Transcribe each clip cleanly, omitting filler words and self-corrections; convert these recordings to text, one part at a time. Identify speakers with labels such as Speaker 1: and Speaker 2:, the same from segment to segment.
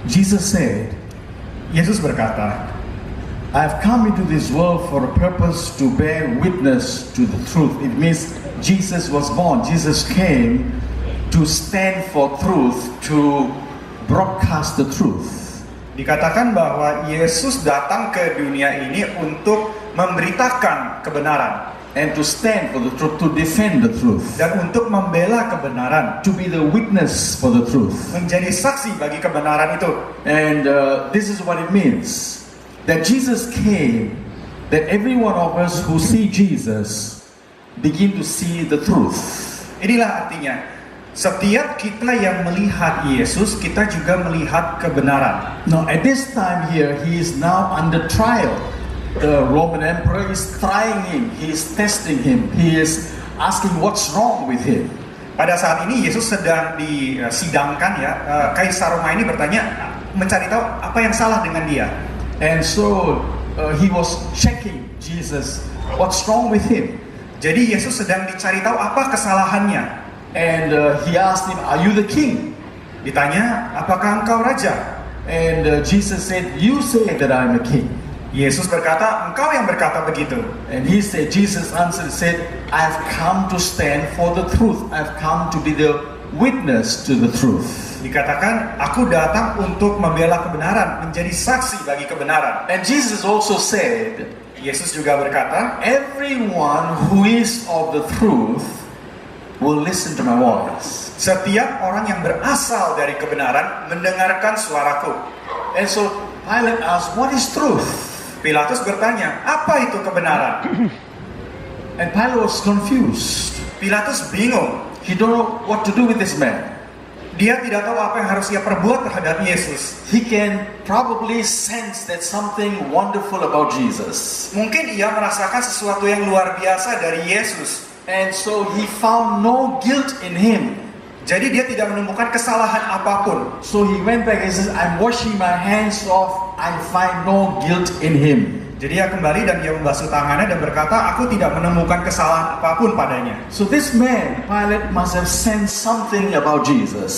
Speaker 1: Jesus said,
Speaker 2: Yesus berkata,
Speaker 1: I've come into this world for a purpose to bear witness to the truth. It means Jesus was born. Jesus came to stand for truth, to broadcast the truth.
Speaker 2: dikatakan bahwa Yesus datang ke dunia ini untuk memberitakan kebenaran
Speaker 1: and to stand for the truth, to defend the truth,
Speaker 2: dan untuk membela kebenaran,
Speaker 1: to be the witness for the truth.
Speaker 2: menjadi saksi bagi kebenaran itu.
Speaker 1: And this is what it means, that Jesus came, that every one of us who see Jesus begin to see the truth.
Speaker 2: Inilah artinya, setiap kita yang melihat Yesus, kita juga melihat kebenaran.
Speaker 1: Now at this time here, he is now under trial. The Roman emperor is trying him, he is testing him, he is asking what's wrong with him.
Speaker 2: Pada saat ini Yesus sedang disidangkan ya. Kaisar Roma ini bertanya, mencari tahu apa yang salah dengan dia.
Speaker 1: And so he was checking Jesus, what's wrong with him?
Speaker 2: Jadi Yesus sedang dicari tahu apa kesalahannya.
Speaker 1: And he asked him, are you the king?
Speaker 2: Ditanya, apakah engkau raja?
Speaker 1: And Jesus said, you say that I'm a king.
Speaker 2: Yesus berkata, engkau yang berkata begitu.
Speaker 1: And he said, Jesus answered, said, I've come to stand for the truth. I've come to be the witness to the truth.
Speaker 2: Dikatakan, aku datang untuk membela kebenaran, menjadi saksi bagi kebenaran.
Speaker 1: And Jesus also said,
Speaker 2: Yesus juga berkata,
Speaker 1: everyone who is of the truth will listen to my voice.
Speaker 2: setiap orang yang berasal dari kebenaran mendengarkan suaraku.
Speaker 1: And so Pilate asked, what is truth?
Speaker 2: Pilatus bertanya, apa itu kebenaran?
Speaker 1: And Pilate was confused.
Speaker 2: Pilatus bingung.
Speaker 1: He don't know what to do with this man.
Speaker 2: Dia tidak tahu apa yang harus ia perbuat terhadap Yesus.
Speaker 1: He can probably sense that something wonderful about Jesus.
Speaker 2: Mungkin ia merasakan sesuatu yang luar biasa dari Yesus.
Speaker 1: And so he found no guilt in him.
Speaker 2: Jadi dia tidak menemukan kesalahan apapun.
Speaker 1: So he went back and says, I'm washing my hands off. I find no guilt in him.
Speaker 2: Jadi dia kembali dan dia membasuh tangannya dan berkata, aku tidak menemukan kesalahan apapun padanya.
Speaker 1: So this man, Pilate, must have sensed something about Jesus.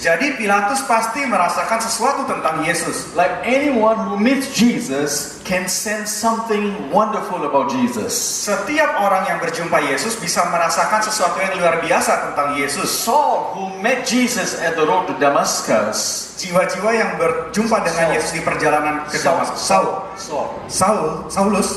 Speaker 2: Jadi Pilatus pasti merasakan sesuatu tentang Yesus.
Speaker 1: Like anyone who meets Jesus can sense something wonderful about Jesus.
Speaker 2: Setiap orang yang berjumpa Yesus bisa merasakan sesuatu yang luar biasa tentang Yesus.
Speaker 1: Saul, who met Jesus at the road to Damascus,
Speaker 2: jiwa-jiwa yang berjumpa dengan Yesus di perjalanan ke Damaskus. Saulus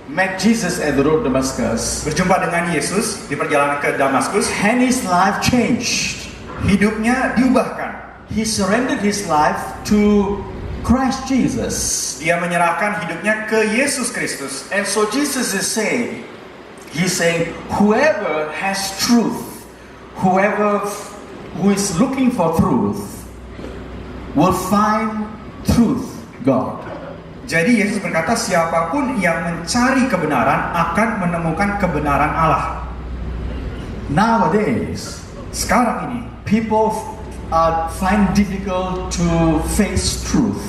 Speaker 1: met Jesus at the road to Damascus,
Speaker 2: berjumpa dengan Yesus di perjalanan ke Damaskus,
Speaker 1: and his life changed.
Speaker 2: Hidupnya diubahkan.
Speaker 1: He surrendered his life to Christ Jesus.
Speaker 2: Dia menyerahkan hidupnya ke Yesus Kristus.
Speaker 1: And so Jesus is saying, he's saying, whoever has truth, whoever who is looking for truth, will find truth, God.
Speaker 2: Jadi Yesus berkata, siapapun yang mencari kebenaran akan menemukan kebenaran Allah.
Speaker 1: Nowadays,
Speaker 2: sekarang ini,
Speaker 1: people find difficult to face truth.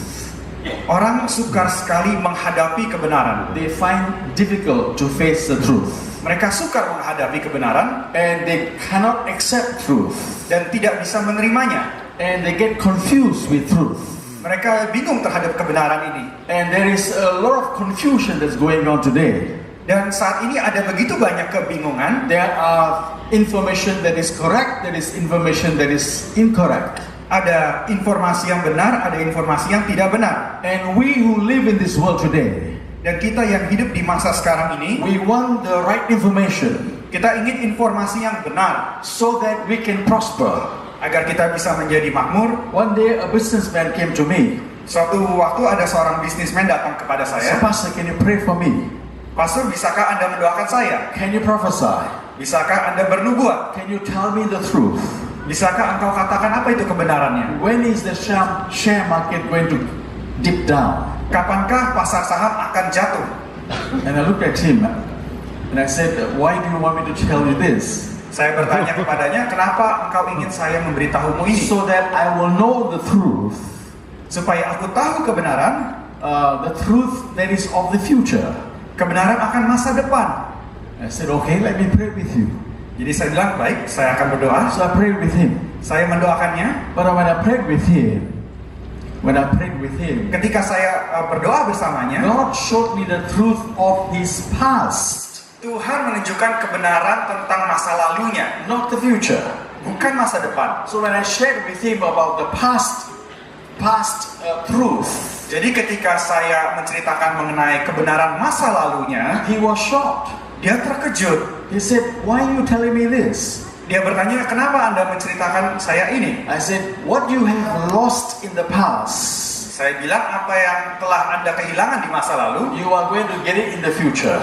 Speaker 2: Orang sukar sekali menghadapi kebenaran.
Speaker 1: They find difficult to face the truth.
Speaker 2: Mereka sukar menghadapi kebenaran,
Speaker 1: and they cannot accept truth.
Speaker 2: Dan tidak bisa menerimanya.
Speaker 1: And they get confused with truth.
Speaker 2: Mereka bingung terhadap kebenaran ini.
Speaker 1: And there is a lot of confusion that's going on today.
Speaker 2: Dan saat ini ada begitu banyak kebingungan.
Speaker 1: There are information that is correct, there is information that is incorrect.
Speaker 2: Ada informasi yang benar, ada informasi yang tidak benar.
Speaker 1: And we who live in this world today,
Speaker 2: dan kita yang hidup di masa sekarang ini,
Speaker 1: we want the right information.
Speaker 2: Kita ingin informasi yang benar,
Speaker 1: so that we can prosper.
Speaker 2: Agar kita bisa menjadi makmur.
Speaker 1: One day a businessman came to me.
Speaker 2: Suatu waktu ada seorang bisnismen datang kepada saya.
Speaker 1: So, Pastor, can you pray for me?
Speaker 2: Pastor, bisakah Anda mendoakan saya?
Speaker 1: Can you prophesy?
Speaker 2: Bisakah Anda bernubuat?
Speaker 1: Can you tell me the truth?
Speaker 2: Bisakah engkau katakan apa itu kebenarannya?
Speaker 1: When is the share market going to dip down?
Speaker 2: Kapankah pasar saham akan jatuh?
Speaker 1: And I looked at him and I said, why do you want me to tell you this?
Speaker 2: Saya bertanya kepadanya, kenapa engkau ingin saya memberitahumu ini?
Speaker 1: So that I will know the truth.
Speaker 2: Supaya aku tahu kebenaran,
Speaker 1: the truth that is of the future.
Speaker 2: Kebenaran akan masa depan.
Speaker 1: I said, okay, let me pray with you.
Speaker 2: Jadi saya bilang, baik, saya akan berdoa.
Speaker 1: So I prayed with him.
Speaker 2: Saya mendoakannya.
Speaker 1: But when I prayed with him, when I prayed with him,
Speaker 2: ketika saya berdoa bersamanya,
Speaker 1: God showed me the truth of his past,
Speaker 2: Tuhan menunjukkan kebenaran tentang masa lalunya,
Speaker 1: not the future.
Speaker 2: bukan masa depan.
Speaker 1: So when I shared with him about the past truth,
Speaker 2: Jadi ketika saya menceritakan mengenai kebenaran masa lalunya,
Speaker 1: he was shocked.
Speaker 2: dia terkejut.
Speaker 1: He said, "Why are you telling me this?"
Speaker 2: Dia bertanya, kenapa Anda menceritakan saya ini?
Speaker 1: I said, "What you have lost in the past,
Speaker 2: Saya bilang, apa yang telah Anda kehilangan di masa lalu,
Speaker 1: you are going to get it in the future.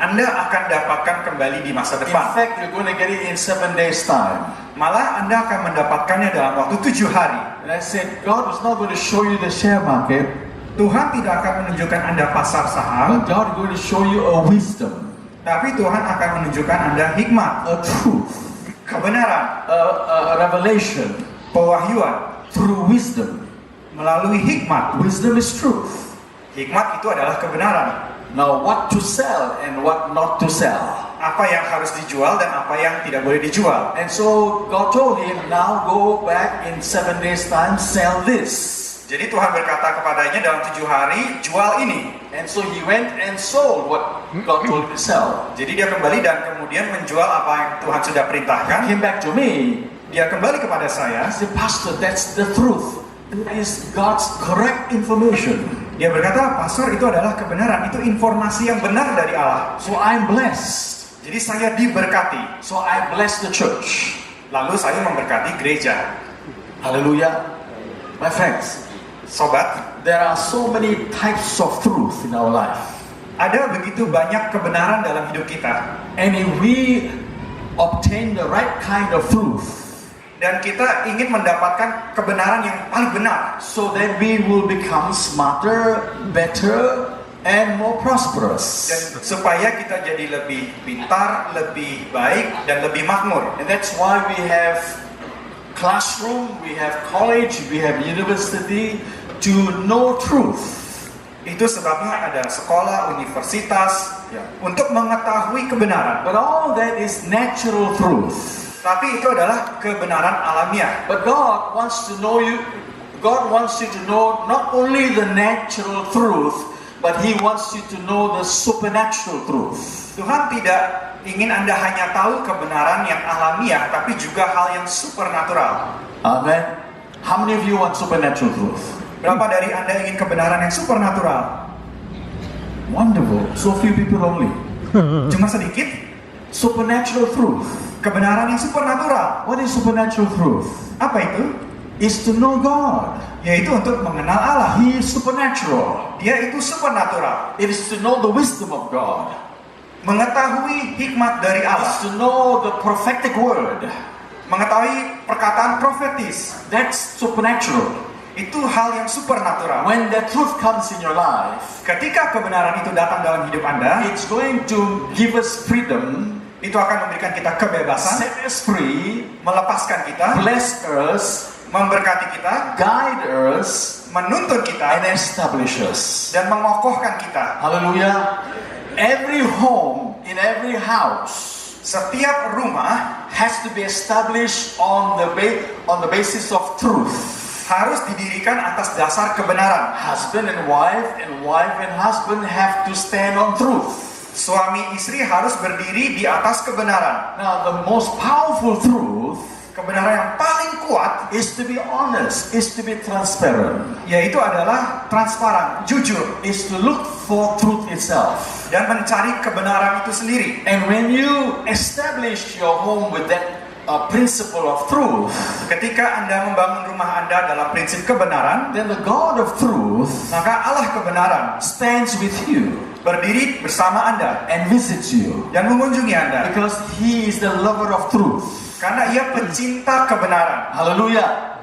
Speaker 2: Anda akan dapatkan kembali di masa
Speaker 1: In
Speaker 2: depan.
Speaker 1: fact, you're going to get it in 7 days' time."
Speaker 2: Malah Anda akan mendapatkannya dalam waktu 7 hari.
Speaker 1: And I said, God is not going to show you the share market,
Speaker 2: Tuhan tidak akan menunjukkan Anda pasar saham,
Speaker 1: but God is going to show you a wisdom,
Speaker 2: tapi Tuhan akan menunjukkan Anda hikmat,
Speaker 1: a truth,
Speaker 2: kebenaran,
Speaker 1: a revelation
Speaker 2: pewahyuan,
Speaker 1: through wisdom.
Speaker 2: melalui hikmat.
Speaker 1: Wisdom is truth.
Speaker 2: Hikmat itu adalah kebenaran.
Speaker 1: Now, what to sell and what not to sell.
Speaker 2: Apa yang harus dijual dan apa yang tidak boleh dijual.
Speaker 1: And so God told him, now go back in 7 days' time, sell this.
Speaker 2: Jadi Tuhan berkata kepadanya dalam 7 hari, jual ini.
Speaker 1: And so he went and sold what God told him to sell.
Speaker 2: Jadi dia kembali dan kemudian menjual apa yang Tuhan sudah perintahkan.
Speaker 1: Came back to me.
Speaker 2: Dia kembali kepada saya.
Speaker 1: I said, Pastor, that's the truth. That is God's correct information.
Speaker 2: Dia berkata, Pastor, itu adalah kebenaran. Itu informasi yang benar dari Allah.
Speaker 1: So I'm blessed.
Speaker 2: Jadi saya diberkati.
Speaker 1: So I bless the church.
Speaker 2: Lalu saya memberkati gereja.
Speaker 1: Hallelujah. My friends,
Speaker 2: Sobat,
Speaker 1: there are so many types of truth in our life.
Speaker 2: ada begitu banyak kebenaran dalam hidup kita.
Speaker 1: And if we obtain the right kind of truth,
Speaker 2: Dan kita ingin mendapatkan kebenaran yang paling benar.
Speaker 1: so that we will become smarter, better, and more prosperous.
Speaker 2: Dan supaya kita jadi lebih pintar, lebih baik, dan lebih makmur.
Speaker 1: And that's why we have classroom, we have college, we have university to know truth.
Speaker 2: Itu sebabnya ada sekolah, universitas,
Speaker 1: Ya.
Speaker 2: untuk mengetahui kebenaran.
Speaker 1: But all that is natural truth.
Speaker 2: Tapi itu adalah kebenaran alamiah.
Speaker 1: But God wants to know you. God wants you to know not only the natural truth, but He wants you to know the supernatural truth.
Speaker 2: Tuhan tidak ingin Anda hanya tahu kebenaran yang alamiah, tapi juga hal yang supernatural.
Speaker 1: Amen. How many of you want supernatural truth?
Speaker 2: Berapa dari Anda ingin kebenaran yang supernatural?
Speaker 1: Wonderful. So few people only.
Speaker 2: Cuma sedikit.
Speaker 1: Supernatural truth.
Speaker 2: Kebenaran yang supernatural.
Speaker 1: What is supernatural truth?
Speaker 2: Apa itu?
Speaker 1: Is to know God.
Speaker 2: Yaitu untuk mengenal Allah.
Speaker 1: He is supernatural.
Speaker 2: Dia itu supernatural.
Speaker 1: It is to know the wisdom of God.
Speaker 2: Mengetahui hikmat dari
Speaker 1: It is
Speaker 2: Allah.
Speaker 1: to know the prophetic word.
Speaker 2: Mengetahui perkataan profetis.
Speaker 1: That's supernatural.
Speaker 2: Itu hal yang supernatural.
Speaker 1: When the truth comes in your life,
Speaker 2: Ketika kebenaran itu datang dalam hidup Anda,
Speaker 1: it's going to give us freedom,
Speaker 2: itu akan memberikan kita kebebasan,
Speaker 1: set us free,
Speaker 2: melepaskan kita,
Speaker 1: bless us,
Speaker 2: memberkati kita,
Speaker 1: guide us,
Speaker 2: menuntun
Speaker 1: and
Speaker 2: kita,
Speaker 1: establish us.
Speaker 2: dan mengokohkan kita.
Speaker 1: Hallelujah. Every home, in every house,
Speaker 2: Setiap rumah
Speaker 1: has to be established on the basis of truth.
Speaker 2: harus didirikan atas dasar kebenaran.
Speaker 1: Husband and wife and husband have to stand on truth.
Speaker 2: Suami istri harus berdiri di atas kebenaran.
Speaker 1: Now, the most powerful truth
Speaker 2: Kebenaran yang paling kuat
Speaker 1: is to be honest, is to be transparent,
Speaker 2: yaitu adalah transparan, jujur,
Speaker 1: is to look for truth itself.
Speaker 2: dan mencari kebenaran itu sendiri.
Speaker 1: And when you establish your home with that principle of truth,
Speaker 2: Ketika Anda membangun rumah Anda dalam prinsip kebenaran,
Speaker 1: then the God of truth
Speaker 2: maka Allah kebenaran
Speaker 1: stands with you
Speaker 2: berdiri bersama Anda
Speaker 1: and visits you,
Speaker 2: dan mengunjungi Anda.
Speaker 1: because He is the lover of truth.
Speaker 2: Karena ia pencinta kebenaran.
Speaker 1: Hallelujah.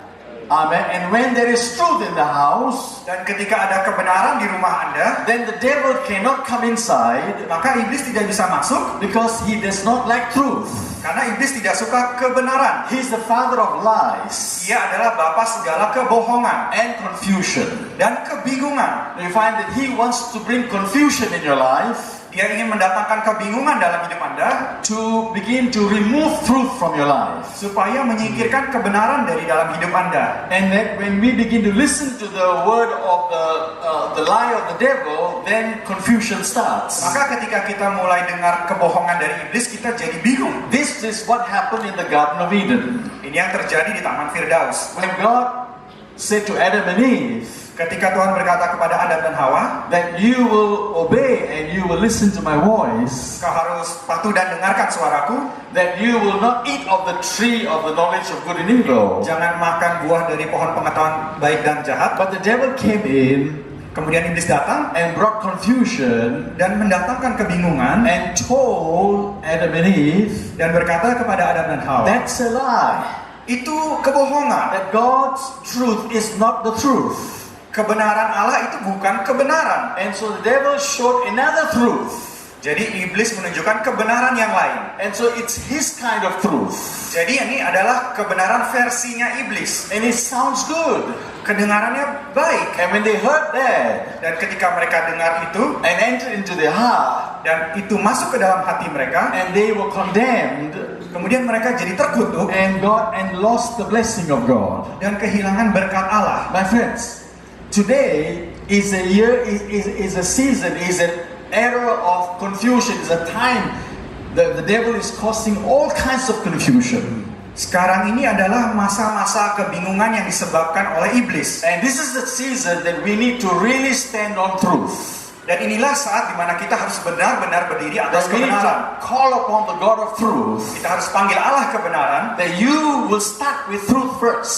Speaker 1: Amen. And when there is truth in the house,
Speaker 2: Dan ketika ada kebenaran di rumah Anda,
Speaker 1: then the devil cannot come inside,
Speaker 2: maka iblis tidak bisa masuk
Speaker 1: because he does not like truth.
Speaker 2: karena iblis tidak suka kebenaran.
Speaker 1: He is the father of lies
Speaker 2: Ia adalah bapa segala kebohongan
Speaker 1: and confusion.
Speaker 2: dan kebingungan.
Speaker 1: You find that he wants to bring confusion in your life,
Speaker 2: Dia ingin mendatangkan kebingungan dalam hidup Anda
Speaker 1: to begin to remove truth from your life.
Speaker 2: supaya menyingkirkan kebenaran dari dalam hidup Anda.
Speaker 1: And that when we begin to listen to the word of the lie of the devil, then confusion starts.
Speaker 2: Maka ketika kita mulai dengar kebohongan dari iblis, kita jadi bingung.
Speaker 1: This is what happened in the Garden of Eden.
Speaker 2: Ini yang terjadi di Taman Firdaus.
Speaker 1: When God said to Adam and Eve,
Speaker 2: Ketika Tuhan berkata kepada Adam dan Hawa,
Speaker 1: that you will obey and you will listen to my voice,
Speaker 2: kau harus patuh dan dengarkan suaraku,
Speaker 1: that you will not eat of the tree of the knowledge of good and evil.
Speaker 2: jangan makan buah dari pohon pengetahuan baik dan jahat.
Speaker 1: But the devil came in
Speaker 2: Kemudian iblis datang
Speaker 1: and brought confusion
Speaker 2: dan mendatangkan kebingungan
Speaker 1: and told Adam and Eve,
Speaker 2: dan berkata kepada Adam dan Hawa,
Speaker 1: that's a lie.
Speaker 2: itu kebohongan.
Speaker 1: That God's truth is not the truth.
Speaker 2: Kebenaran Allah itu bukan kebenaran.
Speaker 1: And so the devil showed another truth.
Speaker 2: Jadi iblis menunjukkan kebenaran yang lain.
Speaker 1: And so it's his kind of truth.
Speaker 2: Jadi ini adalah kebenaran versinya iblis.
Speaker 1: And it sounds good.
Speaker 2: Kedengarannya baik.
Speaker 1: And when they heard that
Speaker 2: Dan ketika mereka dengar itu
Speaker 1: and entered into their heart,
Speaker 2: dan itu masuk ke dalam hati mereka,
Speaker 1: and they were condemned
Speaker 2: kemudian mereka jadi terkutuk
Speaker 1: and lost the blessing of God.
Speaker 2: dan kehilangan berkat Allah.
Speaker 1: My friends, today is a year, is a season, is an era of confusion, is a time that the devil is causing all kinds of confusion.
Speaker 2: Sekarang ini adalah masa-masa kebingungan yang disebabkan oleh iblis.
Speaker 1: And this is the season that we need to really stand on truth.
Speaker 2: Dan inilah saat dimana kita harus benar-benar berdiri atas
Speaker 1: That we need
Speaker 2: kebenaran.
Speaker 1: to call upon the God of truth.
Speaker 2: Kita harus panggil Allah kebenaran.
Speaker 1: That you will start with truth first.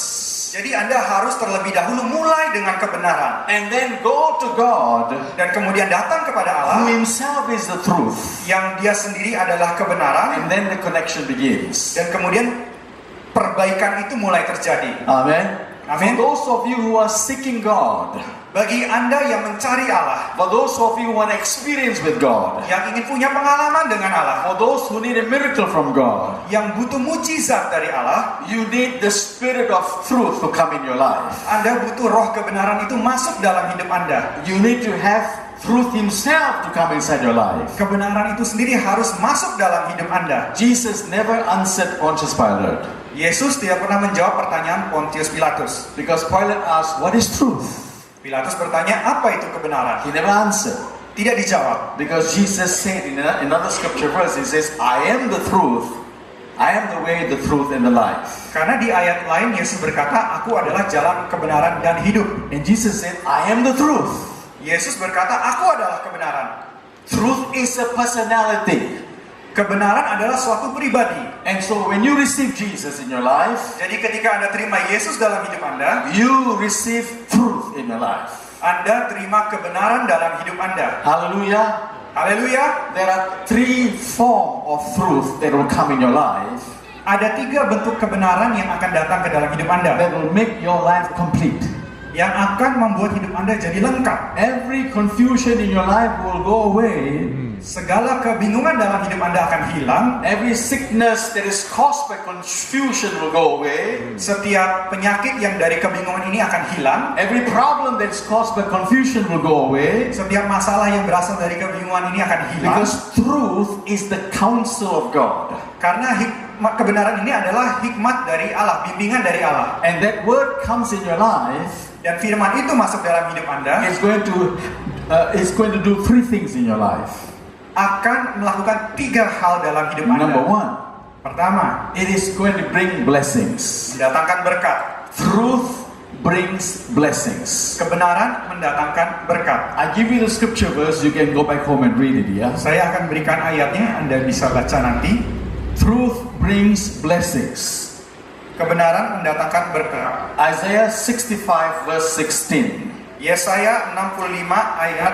Speaker 2: Jadi Anda harus terlebih dahulu mulai dengan kebenaran.
Speaker 1: And then go to God,
Speaker 2: Dan kemudian datang kepada
Speaker 1: who
Speaker 2: Allah
Speaker 1: himself is the truth.
Speaker 2: yang dia sendiri adalah kebenaran.
Speaker 1: And then the connection begins.
Speaker 2: Dan kemudian perbaikan itu mulai terjadi.
Speaker 1: Amen.
Speaker 2: Amen.
Speaker 1: For those of you who are seeking God,
Speaker 2: Bagi Anda yang mencari Allah,
Speaker 1: for those of you who want experience with God,
Speaker 2: yang ingin punya pengalaman dengan Allah,
Speaker 1: for those who need a miracle from God,
Speaker 2: yang butuh mujizat dari Allah,
Speaker 1: you need the spirit of truth to come in your life.
Speaker 2: Anda butuh roh kebenaran itu masuk dalam hidup Anda.
Speaker 1: You need to have truth himself to come inside your life.
Speaker 2: Kebenaran itu sendiri harus masuk dalam hidup Anda.
Speaker 1: Jesus never answered Pontius Pilate
Speaker 2: Yesus tidak pernah menjawab pertanyaan Pontius Pilatus.
Speaker 1: because Pilate asked, "What is truth?"
Speaker 2: Pilatus bertanya, apa itu kebenaran?
Speaker 1: He never answered
Speaker 2: Tidak dijawab.
Speaker 1: because Jesus said in another scripture verse, he says, "I am the truth. I am the way, the truth, and the life."
Speaker 2: Karena di ayat lain Yesus berkata, aku adalah jalan kebenaran dan hidup.
Speaker 1: And Jesus said, "I am the truth."
Speaker 2: Yesus berkata, aku adalah kebenaran.
Speaker 1: Truth is a personality.
Speaker 2: Kebenaran adalah suatu pribadi.
Speaker 1: And so when you receive Jesus in your life,
Speaker 2: Jadi ketika Anda terima Yesus dalam hidup Anda,
Speaker 1: you receive truth in your life.
Speaker 2: Anda terima kebenaran dalam hidup Anda.
Speaker 1: Hallelujah.
Speaker 2: Haleluya.
Speaker 1: There are three forms of truth that will come in your life
Speaker 2: Ada 3 bentuk kebenaran yang akan datang ke dalam hidup Anda,
Speaker 1: that will make your life complete.
Speaker 2: yang akan membuat hidup Anda jadi lengkap.
Speaker 1: Every confusion in your life will go away.
Speaker 2: Segala kebingungan dalam hidup Anda akan hilang.
Speaker 1: Every sickness that is caused by confusion will go away.
Speaker 2: Setiap penyakit yang dari kebingungan ini akan hilang.
Speaker 1: Every problem that is caused by confusion will go away.
Speaker 2: Setiap masalah yang berasal dari kebingungan ini akan hilang.
Speaker 1: Because truth is the counsel of God.
Speaker 2: Karena kebenaran ini adalah hikmat dari Allah, bimbingan dari Allah.
Speaker 1: And that word comes in your life.
Speaker 2: Dan firman itu masuk dalam hidup Anda,
Speaker 1: It's going to do 3 things in your life.
Speaker 2: akan melakukan 3 hal dalam hidup Anda.
Speaker 1: Number 1,
Speaker 2: Pertama,
Speaker 1: it is going to bring blessings.
Speaker 2: mendatangkan berkat.
Speaker 1: Truth brings blessings.
Speaker 2: Kebenaran mendatangkan berkat.
Speaker 1: I give you the scripture verse, you can go back home and read it, yeah?
Speaker 2: Saya akan berikan ayatnya, Anda bisa baca nanti.
Speaker 1: Truth brings blessings.
Speaker 2: Kebenaran mendatangkan berkat.
Speaker 1: Isaiah 65 verse 16.
Speaker 2: Yesaya 65 ayat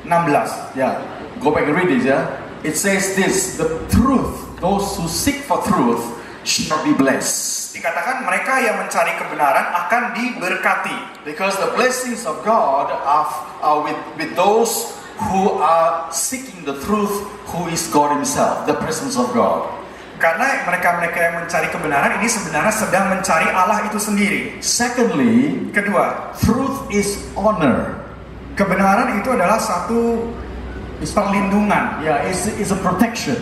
Speaker 2: 16.
Speaker 1: Yeah, go back and read it, yeah? It says this, the truth, those who seek for truth shall be blessed.
Speaker 2: Dikatakan mereka yang mencari kebenaran akan diberkati.
Speaker 1: Because the blessings of God are with those who are seeking the truth, who is God himself, the presence of God.
Speaker 2: Karena mereka-mereka yang mencari kebenaran ini sebenarnya sedang mencari Allah itu sendiri.
Speaker 1: Secondly,
Speaker 2: Kedua,
Speaker 1: truth is honor.
Speaker 2: kebenaran itu adalah satu perlindungan,
Speaker 1: Yeah, it's a protection.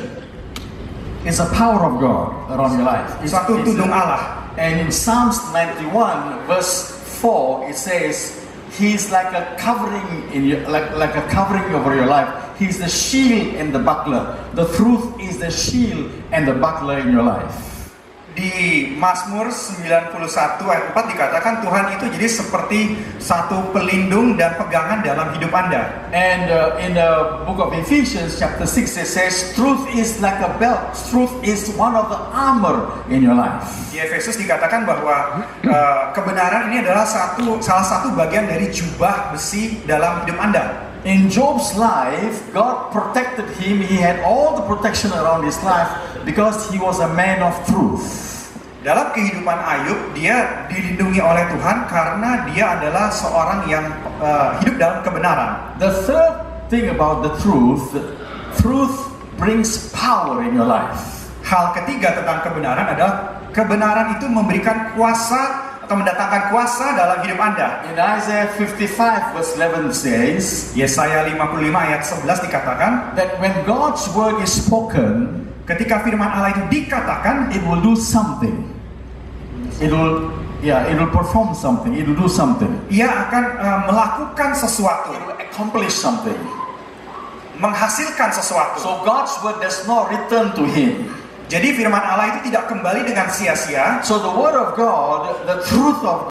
Speaker 1: It's a power of God around your life.
Speaker 2: suatu tudung Allah.
Speaker 1: And in Psalms 91 verse 4 it says, He's like a covering in your, like a covering over your life. He's the shield and the buckler. The truth is the shield and the buckler in your life.
Speaker 2: Di Mazmur 91 ayat 4 dikatakan Tuhan itu jadi seperti satu pelindung dan pegangan dalam hidup Anda.
Speaker 1: And in the book of Ephesians chapter 6 it says, truth is like a belt. Truth is one of the armor in your life.
Speaker 2: Di Efesus dikatakan bahwa kebenaran ini adalah salah satu bagian dari jubah besi dalam hidup Anda.
Speaker 1: In Job's life, God protected him. He had all the protection around his life because he was a man of truth.
Speaker 2: Dalam kehidupan Ayub, dia dilindungi oleh Tuhan karena dia adalah seorang yang hidup dalam kebenaran.
Speaker 1: The third thing about the truth brings power in your life.
Speaker 2: Hal ketiga tentang kebenaran adalah kebenaran itu memberikan kuasa atau mendatangkan kuasa dalam hidup Anda.
Speaker 1: In Isaiah 55 verse 11 says,
Speaker 2: Yesaya 55 ayat 11 dikatakan,
Speaker 1: that when God's word is spoken,
Speaker 2: ketika firman Allah itu dikatakan,
Speaker 1: it will do something. It will perform something. It will do something.
Speaker 2: Ia akan melakukan sesuatu,
Speaker 1: It will accomplish something.
Speaker 2: menghasilkan sesuatu.
Speaker 1: So God's word does not return to him.
Speaker 2: Jadi firman Allah itu tidak kembali dengan sia-sia.
Speaker 1: So the word of God, the truth of